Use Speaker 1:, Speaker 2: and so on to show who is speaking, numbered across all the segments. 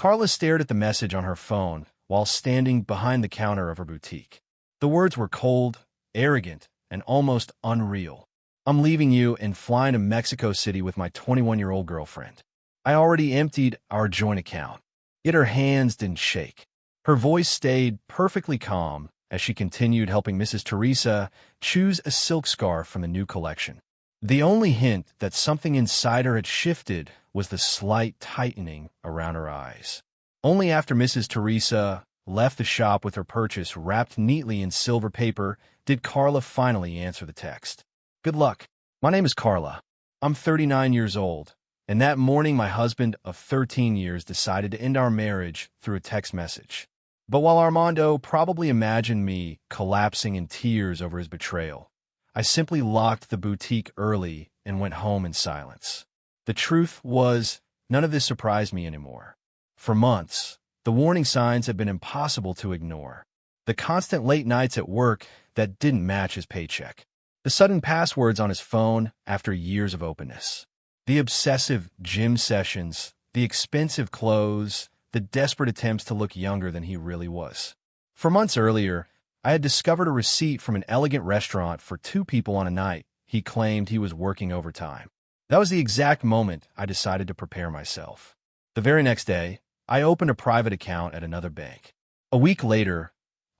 Speaker 1: Carla stared at the message on her phone while standing behind the counter of her boutique. The words were cold, arrogant, and almost unreal. I'm leaving you and flying to Mexico City with my 21-year-old girlfriend. I already emptied our joint account. Yet her hands didn't shake. Her voice stayed perfectly calm as she continued helping Mrs. Teresa choose a silk scarf from the new collection. The only hint that something inside her had shifted was the slight tightening around her eyes. Only after Mrs. Teresa left the shop with her purchase wrapped neatly in silver paper did Carla finally answer the text. Good luck. My name is Carla. I'm 39 years old, and that morning my husband of 13 years decided to end our marriage through a text message. But while Armando probably imagined me collapsing in tears over his betrayal, I simply locked the boutique early and went home in silence. The truth was, none of this surprised me anymore. For months, the warning signs had been impossible to ignore. The constant late nights at work that didn't match his paycheck. The sudden passwords on his phone after years of openness. The obsessive gym sessions, the expensive clothes, the desperate attempts to look younger than he really was. For months earlier, I had discovered a receipt from an elegant restaurant for 2 people on a night he claimed he was working overtime. That was the exact moment I decided to prepare myself. The very next day, I opened a private account at another bank. A week later,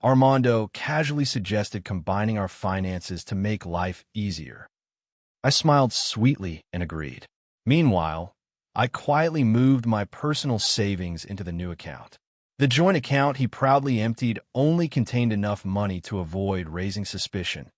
Speaker 1: Armando casually suggested combining our finances to make life easier. I smiled sweetly and agreed. Meanwhile, I quietly moved my personal savings into the new account. The joint account he proudly emptied only contained enough money to avoid raising suspicion,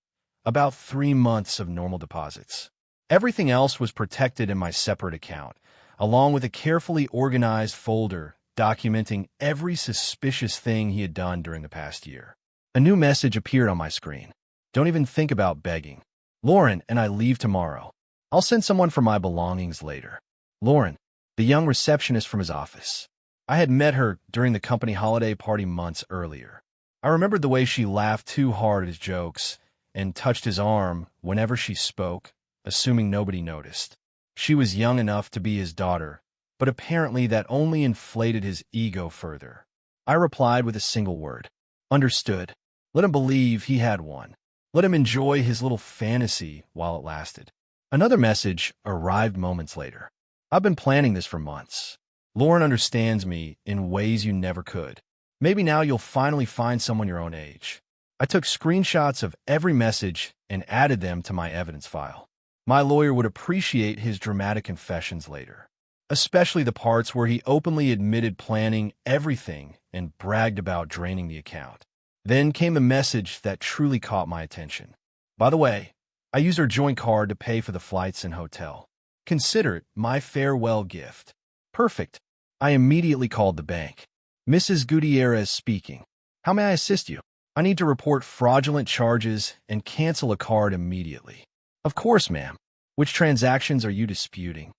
Speaker 1: about 3 months of normal deposits. Everything else was protected in my separate account, along with a carefully organized folder documenting every suspicious thing he had done during the past year. A new message appeared on my screen. Don't even think about begging. Lauren and I leave tomorrow. I'll send someone for my belongings later. Lauren, the young receptionist from his office. I had met her during the company holiday party months earlier. I remembered the way she laughed too hard at his jokes and touched his arm whenever she spoke, assuming nobody noticed. She was young enough to be his daughter, but apparently that only inflated his ego further. I replied with a single word. Understood. Let him believe he had one. Let him enjoy his little fantasy while it lasted. Another message arrived moments later. I've been planning this for months. Lauren understands me in ways you never could. Maybe now you'll finally find someone your own age. I took screenshots of every message and added them to my evidence file. My lawyer would appreciate his dramatic confessions later, especially the parts where he openly admitted planning everything and bragged about draining the account. Then came the message that truly caught my attention. By the way, I used her joint card to pay for the flights and hotel. Consider it my farewell gift. Perfect. I immediately called the bank. Mrs. Gutierrez speaking. How may I assist you? I need to report fraudulent charges and cancel a card immediately. Of course, ma'am. Which transactions are you disputing?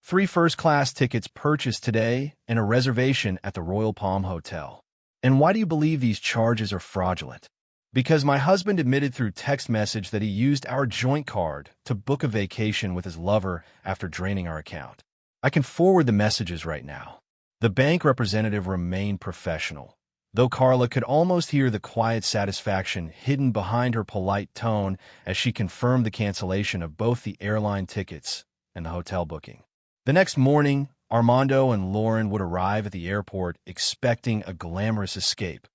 Speaker 1: 3 first-class tickets purchased today and a reservation at the Royal Palm Hotel. And why do you believe these charges are fraudulent? Because my husband admitted through text message that he used our joint card to book a vacation with his lover after draining our account. I can forward the messages right now. The bank representative remained professional, though Carla could almost hear the quiet satisfaction hidden behind her polite tone as she confirmed the cancellation of both the airline tickets and the hotel booking. The next morning, Armando and Lauren would arrive at the airport expecting a glamorous escape,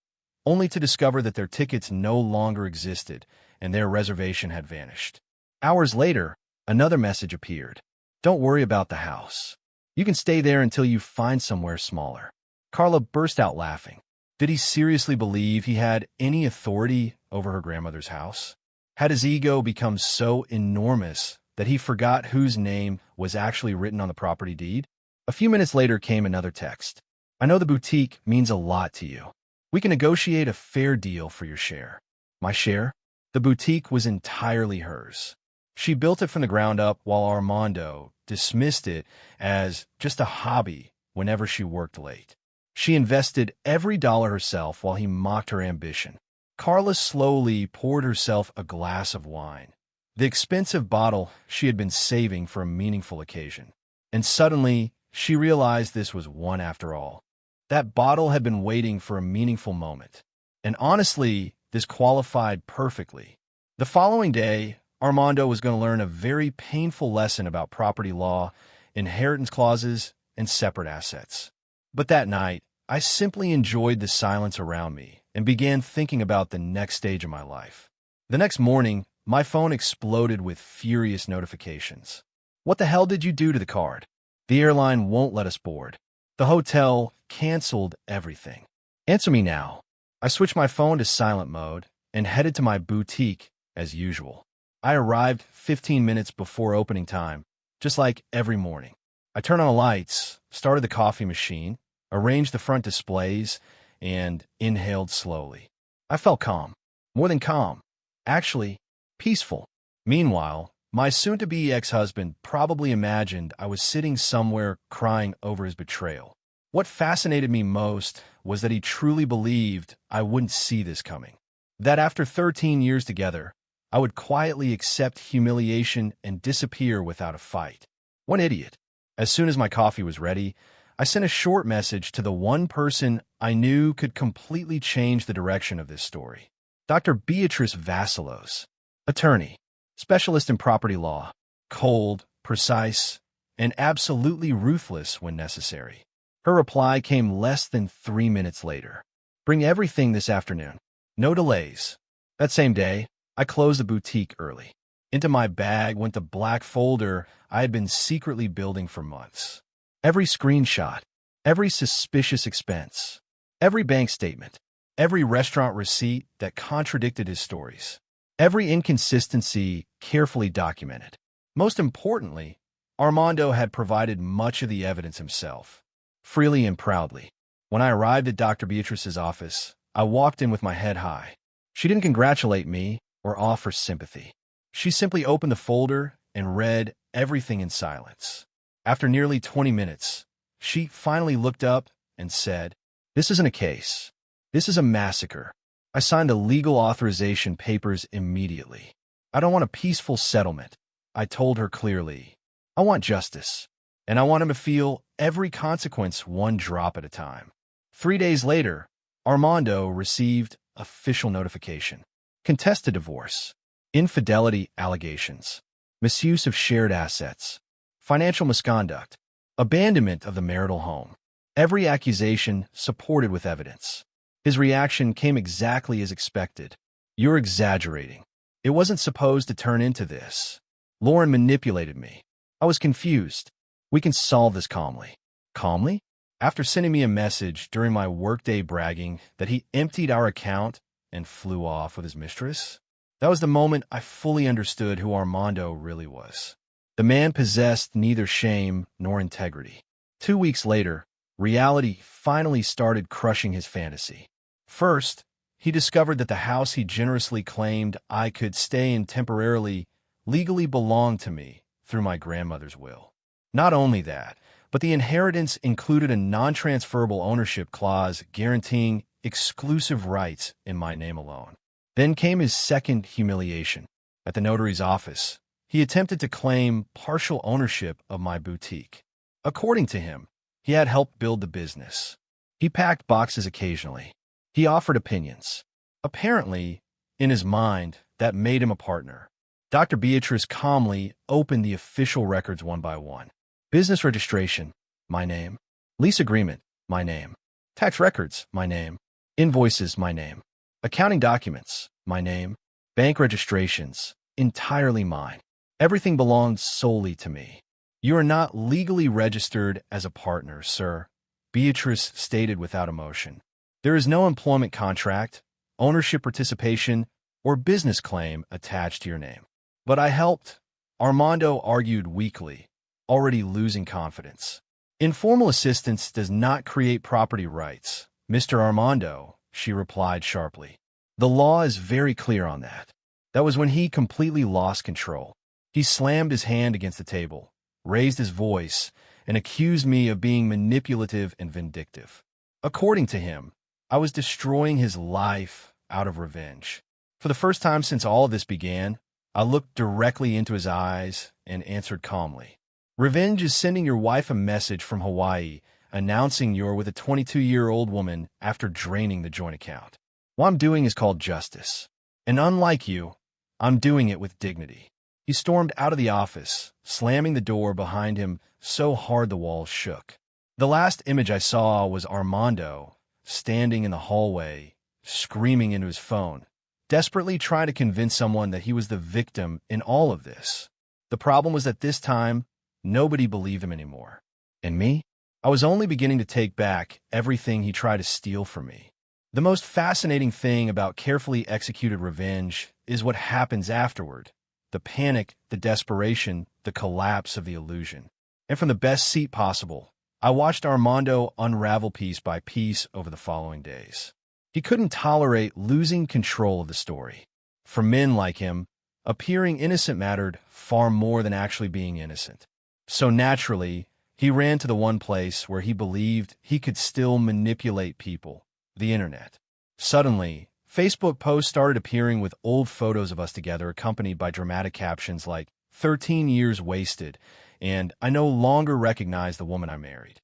Speaker 1: only to discover that their tickets no longer existed and their reservation had vanished. Hours later, another message appeared. Don't worry about the house. You can stay there until you find somewhere smaller. Carla burst out laughing. Did he seriously believe he had any authority over her grandmother's house? Had his ego become so enormous that he forgot whose name was actually written on the property deed? A few minutes later came another text. I know the boutique means a lot to you. We can negotiate a fair deal for your share. My share? The boutique was entirely hers. She built it from the ground up while Armando dismissed it as just a hobby whenever she worked late. She invested every dollar herself while he mocked her ambition. Carla slowly poured herself a glass of wine, the expensive bottle she had been saving for a meaningful occasion. And suddenly, she realized this was one after all. That bottle had been waiting for a meaningful moment. And honestly, this qualified perfectly. The following day, Armando was going to learn a very painful lesson about property law, inheritance clauses, and separate assets. But that night, I simply enjoyed the silence around me and began thinking about the next stage of my life. The next morning, my phone exploded with furious notifications. What the hell did you do to the card? The airline won't let us board. The hotel canceled everything. Answer me now. I switched my phone to silent mode and headed to my boutique as usual. I arrived 15 minutes before opening time, just like every morning. I turned on the lights, started the coffee machine, arranged the front displays, and inhaled slowly. I felt calm. More than calm. Actually, peaceful. Meanwhile, my soon-to-be ex-husband probably imagined I was sitting somewhere crying over his betrayal. What fascinated me most was that he truly believed I wouldn't see this coming. That after 13 years together, I would quietly accept humiliation and disappear without a fight. One idiot. As soon as my coffee was ready, I sent a short message to the one person I knew could completely change the direction of this story. Dr. Beatrice Vassilos, attorney, specialist in property law, cold, precise, and absolutely ruthless when necessary. Her reply came less than 3 minutes later. Bring everything this afternoon. No delays. That same day, I closed the boutique early. Into my bag went the black folder I had been secretly building for months. Every screenshot, every suspicious expense, every bank statement, every restaurant receipt that contradicted his stories, every inconsistency carefully documented. Most importantly, Armando had provided much of the evidence himself, freely and proudly. When I arrived at Dr. Beatrice's office, I walked in with my head high. She didn't congratulate me or offer sympathy. She simply opened the folder and read everything in silence. After nearly 20 minutes, she finally looked up and said, "This isn't a case. This is a massacre." I signed the legal authorization papers immediately. I don't want a peaceful settlement, I told her clearly. I want justice, and I want him to feel every consequence one drop at a time. 3 days later, Armando received official notification. Contested divorce, infidelity allegations, misuse of shared assets, financial misconduct, abandonment of the marital home. Every accusation supported with evidence. His reaction came exactly as expected. "You're exaggerating. It wasn't supposed to turn into this. Lauren manipulated me. I was confused. We can solve this calmly." Calmly? After sending me a message during my workday bragging that he emptied our account and flew off with his mistress? That was the moment I fully understood who Armando really was. The man possessed neither shame nor integrity. 2 weeks later, reality finally started crushing his fantasy. First, he discovered that the house he generously claimed I could stay in temporarily legally belonged to me through my grandmother's will. Not only that, but the inheritance included a non-transferable ownership clause guaranteeing exclusive rights in my name alone. Then came his second humiliation. At the notary's office, he attempted to claim partial ownership of my boutique. According to him, he had helped build the business. He packed boxes occasionally. He offered opinions. Apparently, in his mind, that made him a partner. Dr. Beatrice calmly opened the official records one by one. Business registration, my name. Lease agreement, my name. Tax records, my name. Invoices, my name. Accounting documents, my name. Bank registrations, entirely mine. Everything belongs solely to me. "You are not legally registered as a partner, sir," Beatrice stated without emotion. "There is no employment contract, ownership participation, or business claim attached to your name." "But I helped," Armando argued weakly, already losing confidence. "Informal assistance does not create property rights, Mr. Armando," she replied sharply. "The law is very clear on that." That was when he completely lost control. He slammed his hand against the table, raised his voice, and accused me of being manipulative and vindictive. According to him, I was destroying his life out of revenge. For the first time since all of this began, I looked directly into his eyes and answered calmly. "Revenge is sending your wife a message from Hawaii announcing you're with a 22-year-old woman after draining the joint account. What I'm doing is called justice. And unlike you, I'm doing it with dignity. He stormed out of the office, slamming the door behind him so hard the walls shook. The last image I saw was Armando, standing in the hallway, screaming into his phone, desperately trying to convince someone that he was the victim in all of this. The problem was that this time, nobody believed him anymore. And me? I was only beginning to take back everything he tried to steal from me. The most fascinating thing about carefully executed revenge is what happens afterward. The panic, the desperation, the collapse of the illusion. And from the best seat possible, I watched Armando unravel piece by piece over the following days. He couldn't tolerate losing control of the story. For men like him, appearing innocent mattered far more than actually being innocent. So naturally, he ran to the one place where he believed he could still manipulate people, the internet. Suddenly, Facebook posts started appearing with old photos of us together accompanied by dramatic captions like, 13 years wasted, and I no longer recognize the woman I married.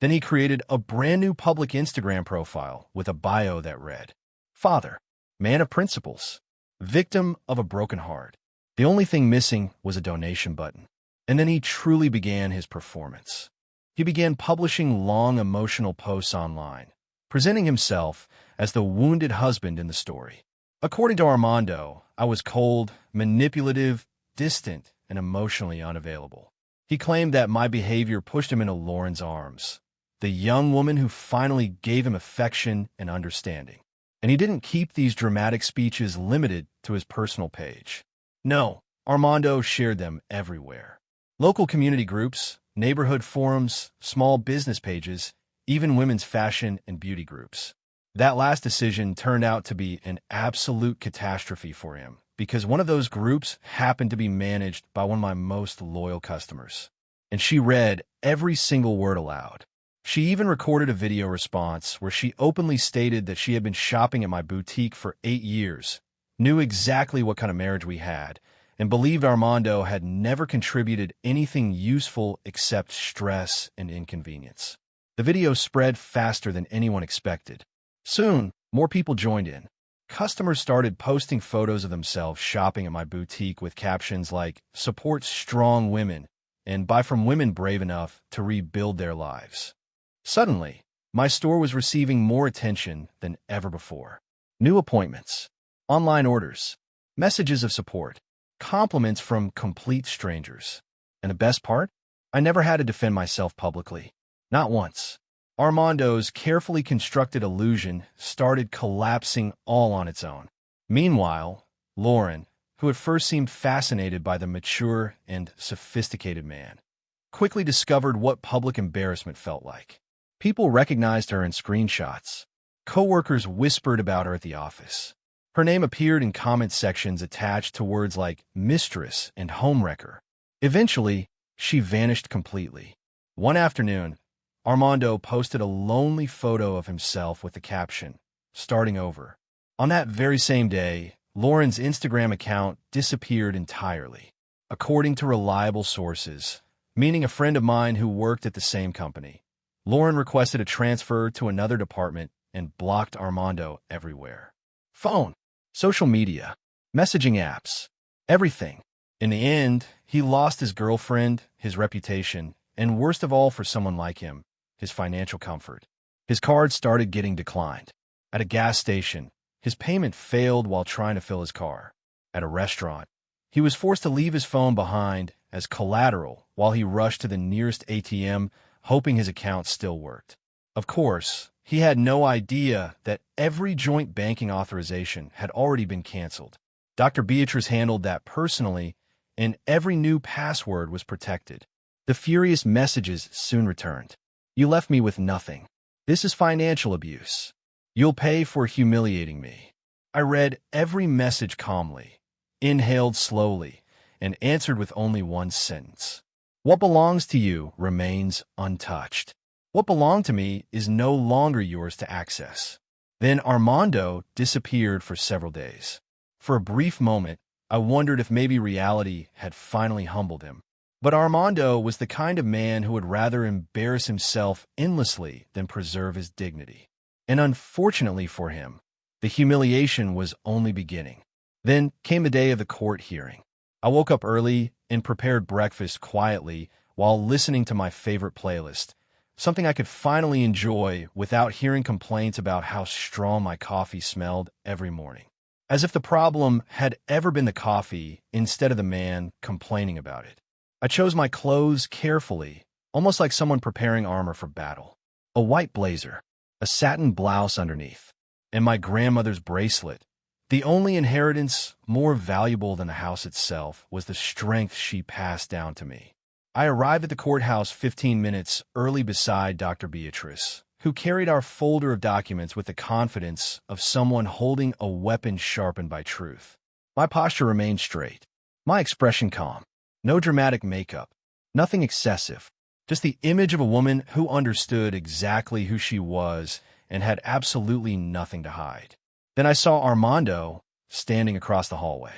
Speaker 1: Then he created a brand new public Instagram profile with a bio that read, Father, man of principles, victim of a broken heart. The only thing missing was a donation button. And then he truly began his performance. He began publishing long emotional posts online, presenting himself as the wounded husband in the story. According to Armando, I was cold, manipulative, distant, and emotionally unavailable. He claimed that my behavior pushed him into Lauren's arms, the young woman who finally gave him affection and understanding. And he didn't keep these dramatic speeches limited to his personal page. No, Armando shared them everywhere. Local community groups, neighborhood forums, small business pages, even women's fashion and beauty groups. That last decision turned out to be an absolute catastrophe for him because one of those groups happened to be managed by one of my most loyal customers. And she read every single word aloud. She even recorded a video response where she openly stated that she had been shopping at my boutique for 8 years, knew exactly what kind of marriage we had, and believed Armando had never contributed anything useful except stress and inconvenience. The video spread faster than anyone expected. Soon, more people joined in. Customers started posting photos of themselves shopping at my boutique with captions like, support strong women, and buy from women brave enough to rebuild their lives. Suddenly, my store was receiving more attention than ever before. New appointments, online orders, messages of support, compliments from complete strangers. And the best part? I never had to defend myself publicly. Not once. Armando's carefully constructed illusion started collapsing all on its own. Meanwhile, Lauren, who at first seemed fascinated by the mature and sophisticated man, quickly discovered what public embarrassment felt like. People recognized her in screenshots. Coworkers whispered about her at the office. Her name appeared in comment sections attached to words like mistress and homewrecker. Eventually, she vanished completely. One afternoon, Armando posted a lonely photo of himself with the caption, starting over. On that very same day, Lauren's Instagram account disappeared entirely. According to reliable sources, meaning a friend of mine who worked at the same company, Lauren requested a transfer to another department and blocked Armando everywhere. Phone, social media, messaging apps, everything. In the end, he lost his girlfriend, his reputation, and worst of all for someone like him, his financial comfort. His card started getting declined. At a gas station, his payment failed while trying to fill his car. At a restaurant, he was forced to leave his phone behind as collateral while he rushed to the nearest ATM, hoping his account still worked. Of course, he had no idea that every joint banking authorization had already been canceled. Dr. Beatrice handled that personally, and every new password was protected. The furious messages soon returned. You left me with nothing. This is financial abuse. You'll pay for humiliating me. I read every message calmly, inhaled slowly, and answered with only one sentence. What belongs to you remains untouched. What belonged to me is no longer yours to access. Then Armando disappeared for several days. For a brief moment, I wondered if maybe reality had finally humbled him. But Armando was the kind of man who would rather embarrass himself endlessly than preserve his dignity. And unfortunately for him, the humiliation was only beginning. Then came the day of the court hearing. I woke up early and prepared breakfast quietly while listening to my favorite playlist, something I could finally enjoy without hearing complaints about how strong my coffee smelled every morning. As if the problem had ever been the coffee instead of the man complaining about it. I chose my clothes carefully, almost like someone preparing armor for battle. A white blazer, a satin blouse underneath, and my grandmother's bracelet. The only inheritance more valuable than the house itself was the strength she passed down to me. I arrived at the courthouse 15 minutes early beside Dr. Beatrice, who carried our folder of documents with the confidence of someone holding a weapon sharpened by truth. My posture remained straight, my expression calm. No dramatic makeup, nothing excessive, just the image of a woman who understood exactly who she was and had absolutely nothing to hide. Then I saw Armando standing across the hallway.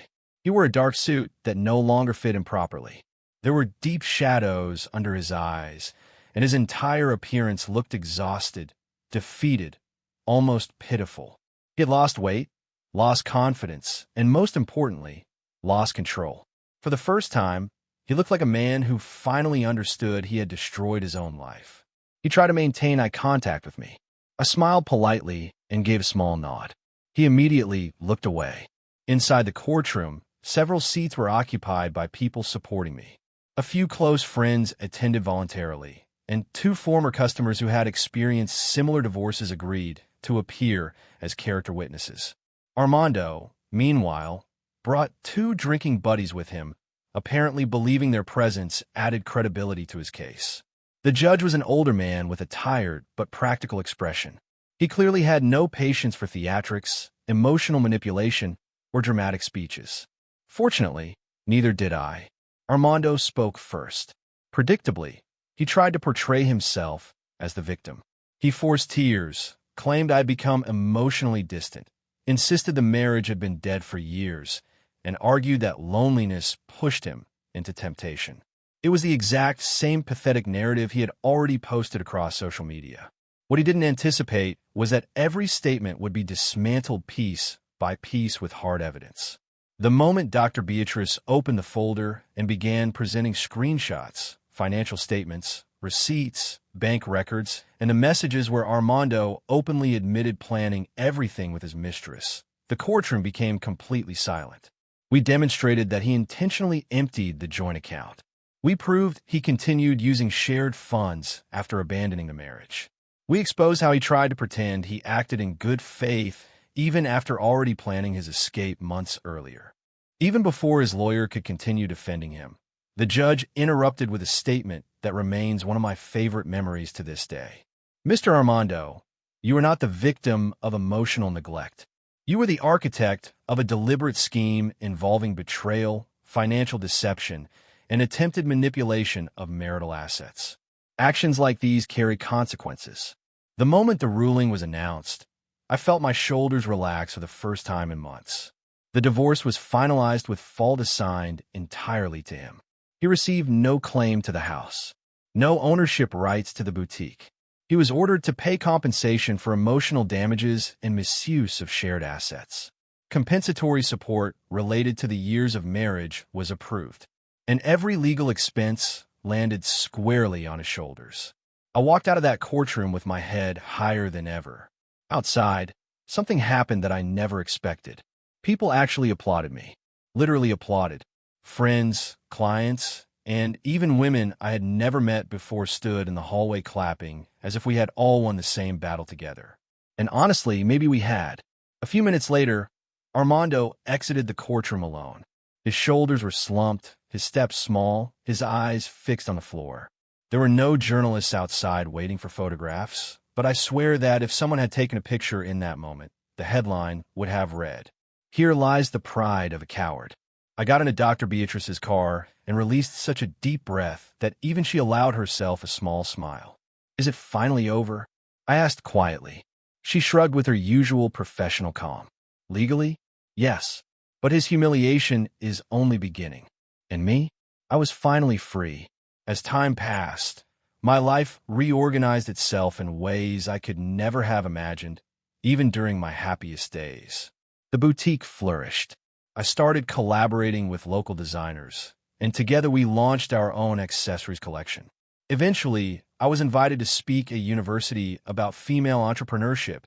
Speaker 1: He wore a dark suit that no longer fit him properly. There were deep shadows under his eyes, and his entire appearance looked exhausted, defeated, almost pitiful. He had lost weight, lost confidence, and most importantly, lost control. For the first time, he looked like a man who finally understood he had destroyed his own life. He tried to maintain eye contact with me. I smiled politely and gave a small nod. He immediately looked away. Inside the courtroom, several seats were occupied by people supporting me. A few close friends attended voluntarily, and 2 former customers who had experienced similar divorces agreed to appear as character witnesses. Armando, meanwhile, brought 2 drinking buddies with him, apparently believing their presence added credibility to his case. The judge was an older man with a tired but practical expression. He clearly had no patience for theatrics, emotional manipulation, or dramatic speeches. Fortunately, neither did I. Armando spoke first. Predictably, he tried to portray himself as the victim. He forced tears, claimed I'd become emotionally distant, insisted the marriage had been dead for years, and argued that loneliness pushed him into temptation. It was the exact same pathetic narrative he had already posted across social media. What he didn't anticipate was that every statement would be dismantled piece by piece with hard evidence. The moment Dr. Beatrice opened the folder and began presenting screenshots, financial statements, receipts, bank records, and the messages where Armando openly admitted planning everything with his mistress, the courtroom became completely silent. We demonstrated that he intentionally emptied the joint account. We proved he continued using shared funds after abandoning the marriage. We exposed how he tried to pretend he acted in good faith even after already planning his escape months earlier. Even before his lawyer could continue defending him, the judge interrupted with a statement that remains one of my favorite memories to this day. Mr. Armando, you are not the victim of emotional neglect. You were the architect of a deliberate scheme involving betrayal, financial deception, and attempted manipulation of marital assets. Actions like these carry consequences. The moment the ruling was announced, I felt my shoulders relax for the first time in months. The divorce was finalized with fault assigned entirely to him. He received no claim to the house, no ownership rights to the boutique. He was ordered to pay compensation for emotional damages and misuse of shared assets. Compensatory support related to the years of marriage was approved, and every legal expense landed squarely on his shoulders. I walked out of that courtroom with my head higher than ever. Outside, something happened that I never expected. People actually applauded me, literally applauded. Friends, clients, and even women I had never met before stood in the hallway clapping as if we had all won the same battle together. And honestly, maybe we had. A few minutes later, Armando exited the courtroom alone. His shoulders were slumped, his steps small, his eyes fixed on the floor. There were no journalists outside waiting for photographs, but I swear that if someone had taken a picture in that moment, the headline would have read, "Here lies the pride of a coward." I got into Dr. Beatrice's car and released such a deep breath that even she allowed herself a small smile. "Is it finally over?" I asked quietly. She shrugged with her usual professional calm. "Legally? Yes. But his humiliation is only beginning. And me? I was finally free. As time passed, my life reorganized itself in ways I could never have imagined, even during my happiest days. The boutique flourished. I started collaborating with local designers, and together we launched our own accessories collection. Eventually, I was invited to speak at university about female entrepreneurship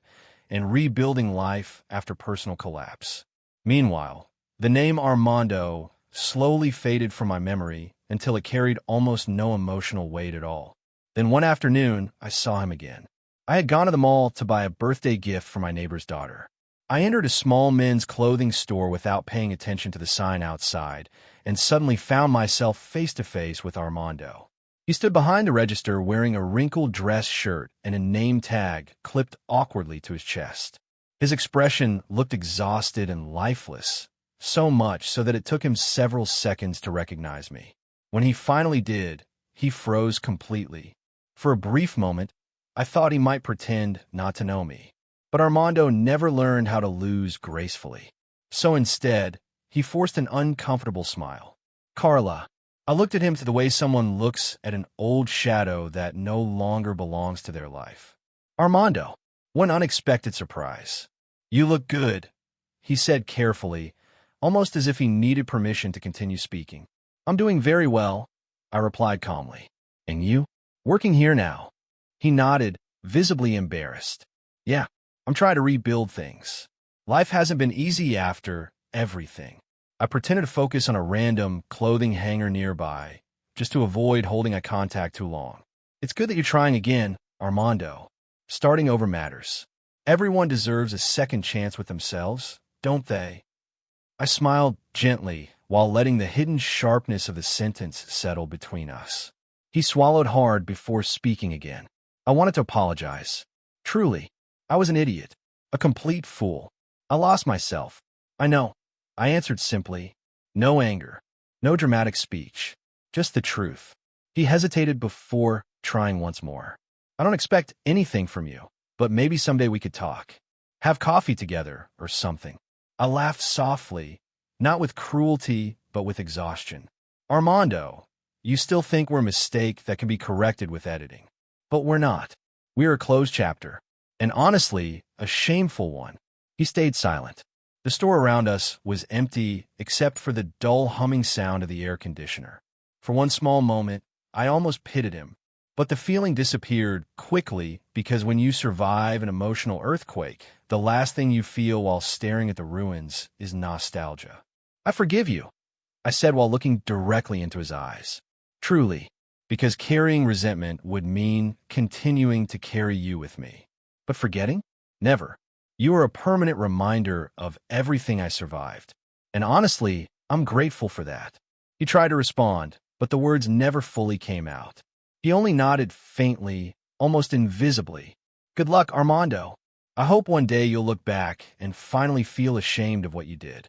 Speaker 1: and rebuilding life after personal collapse. Meanwhile, the name Armando slowly faded from my memory until it carried almost no emotional weight at all. Then one afternoon, I saw him again. I had gone to the mall to buy a birthday gift for my neighbor's daughter. I entered a small men's clothing store without paying attention to the sign outside, and suddenly found myself face to face with Armando. He stood behind the register wearing a wrinkled dress shirt and a name tag clipped awkwardly to his chest. His expression looked exhausted and lifeless, so much so that it took him several seconds to recognize me. When he finally did, he froze completely. For a brief moment, I thought he might pretend not to know me. But Armando never learned how to lose gracefully. So instead, he forced an uncomfortable smile. Carla. I looked at him the way someone looks at an old shadow that no longer belongs to their life. Armando. One unexpected surprise. You look good, he said carefully, almost as if he needed permission to continue speaking. I'm doing very well, I replied calmly. And you? Working here now. He nodded, visibly embarrassed. Yeah, I'm trying to rebuild things. Life hasn't been easy after everything. I pretended to focus on a random clothing hanger nearby, just to avoid holding eye contact too long. It's good that you're trying again, Armando. Starting over matters. Everyone deserves a second chance with themselves, don't they? I smiled gently while letting the hidden sharpness of the sentence settle between us. He swallowed hard before speaking again. I wanted to apologize. Truly, I was an idiot, a complete fool. I lost myself. I know. I answered simply. No anger, no dramatic speech, just the truth. He hesitated before trying once more. I don't expect anything from you, but maybe someday we could talk. Have coffee together or something. I laughed softly, not with cruelty, but with exhaustion. Armando, you still think we're a mistake that can be corrected with editing. But we're not. We're a closed chapter. And honestly, a shameful one. He stayed silent. The store around us was empty except for the dull humming sound of the air conditioner. For one small moment, I almost pitied him. But the feeling disappeared quickly because when you survive an emotional earthquake, the last thing you feel while staring at the ruins is nostalgia. I forgive you, I said while looking directly into his eyes. Truly, because carrying resentment would mean continuing to carry you with me. But forgetting? Never. You are a permanent reminder of everything I survived. And honestly, I'm grateful for that. He tried to respond, but the words never fully came out. He only nodded faintly, almost invisibly. Good luck, Armando. I hope one day you'll look back and finally feel ashamed of what you did.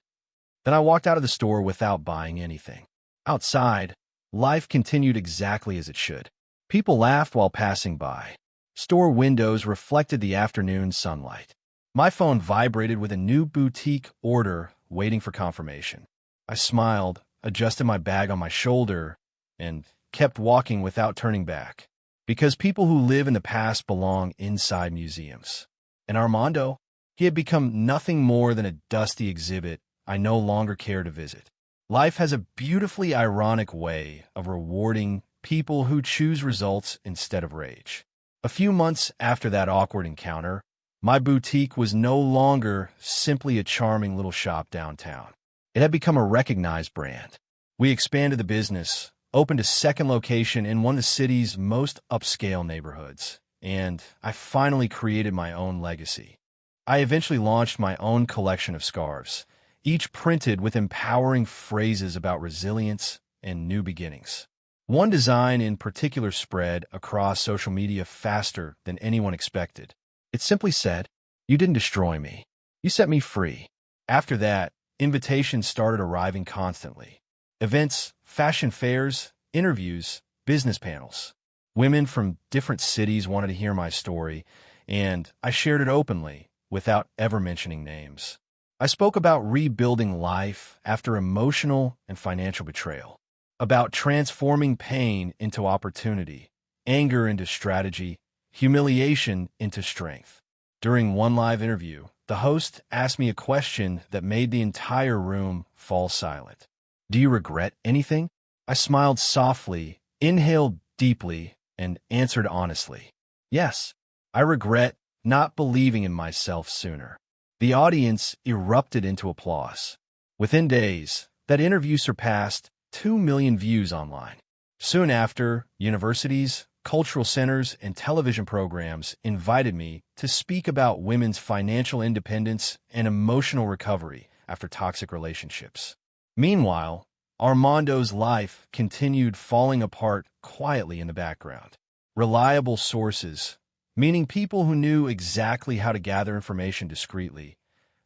Speaker 1: Then I walked out of the store without buying anything. Outside, life continued exactly as it should. People laughed while passing by. Store windows reflected the afternoon sunlight. My phone vibrated with a new boutique order waiting for confirmation. I smiled, adjusted my bag on my shoulder, and kept walking without turning back. Because people who live in the past belong inside museums. And Armando, he had become nothing more than a dusty exhibit I no longer care to visit. Life has a beautifully ironic way of rewarding people who choose results instead of rage. A few months after that awkward encounter, my boutique was no longer simply a charming little shop downtown. It had become a recognized brand. We expanded the business, opened a second location in one of the city's most upscale neighborhoods, and I finally created my own legacy. I eventually launched my own collection of scarves, each printed with empowering phrases about resilience and new beginnings. One design in particular spread across social media faster than anyone expected. It simply said, "You didn't destroy me. You set me free." After that, invitations started arriving constantly. Events, fashion fairs, interviews, business panels. Women from different cities wanted to hear my story, and I shared it openly, without ever mentioning names. I spoke about rebuilding life after emotional and financial betrayal, about transforming pain into opportunity, anger into strategy, humiliation into strength. During one live interview, the host asked me a question that made the entire room fall silent. Do you regret anything? I smiled softly, inhaled deeply, and answered honestly. Yes, I regret not believing in myself sooner. The audience erupted into applause. Within days, that interview surpassed 2 million views online. Soon after, universities, cultural centers, and television programs invited me to speak about women's financial independence and emotional recovery after toxic relationships. Meanwhile, Armando's life continued falling apart quietly in the background. Reliable sources, meaning people who knew exactly how to gather information discreetly,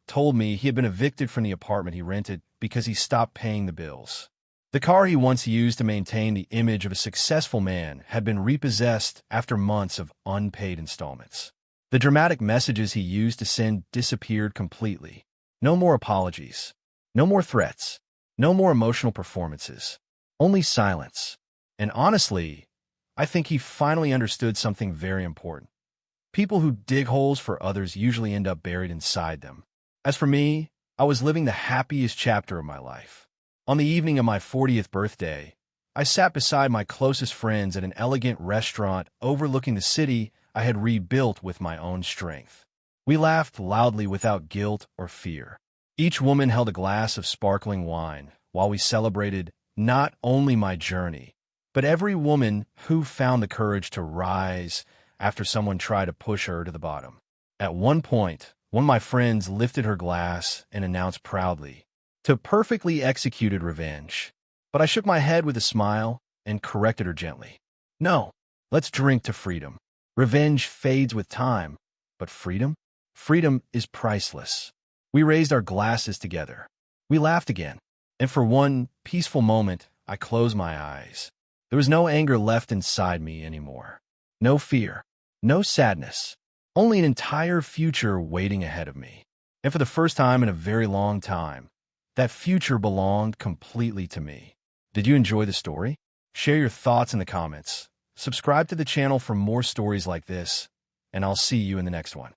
Speaker 1: told me he had been evicted from the apartment he rented because he stopped paying the bills. The car he once used to maintain the image of a successful man had been repossessed after months of unpaid installments. The dramatic messages he used to send disappeared completely. No more apologies. No more threats. No more emotional performances. Only silence. And honestly, I think he finally understood something very important. People who dig holes for others usually end up buried inside them. As for me, I was living the happiest chapter of my life. On the evening of my 40th birthday, I sat beside my closest friends at an elegant restaurant overlooking the city I had rebuilt with my own strength. We laughed loudly without guilt or fear. Each woman held a glass of sparkling wine while we celebrated not only my journey, but every woman who found the courage to rise after someone tried to push her to the bottom. At one point, one of my friends lifted her glass and announced proudly, "To perfectly executed revenge." But I shook my head with a smile and corrected her gently. "No, let's drink to freedom. Revenge fades with time, but freedom? Freedom is priceless." We raised our glasses together. We laughed again, and for one peaceful moment, I closed my eyes. There was no anger left inside me anymore. No fear, no sadness, only an entire future waiting ahead of me. And for the first time in a very long time, that future belonged completely to me. Did you enjoy the story? Share your thoughts in the comments. Subscribe to the channel for more stories like this, and I'll see you in the next one.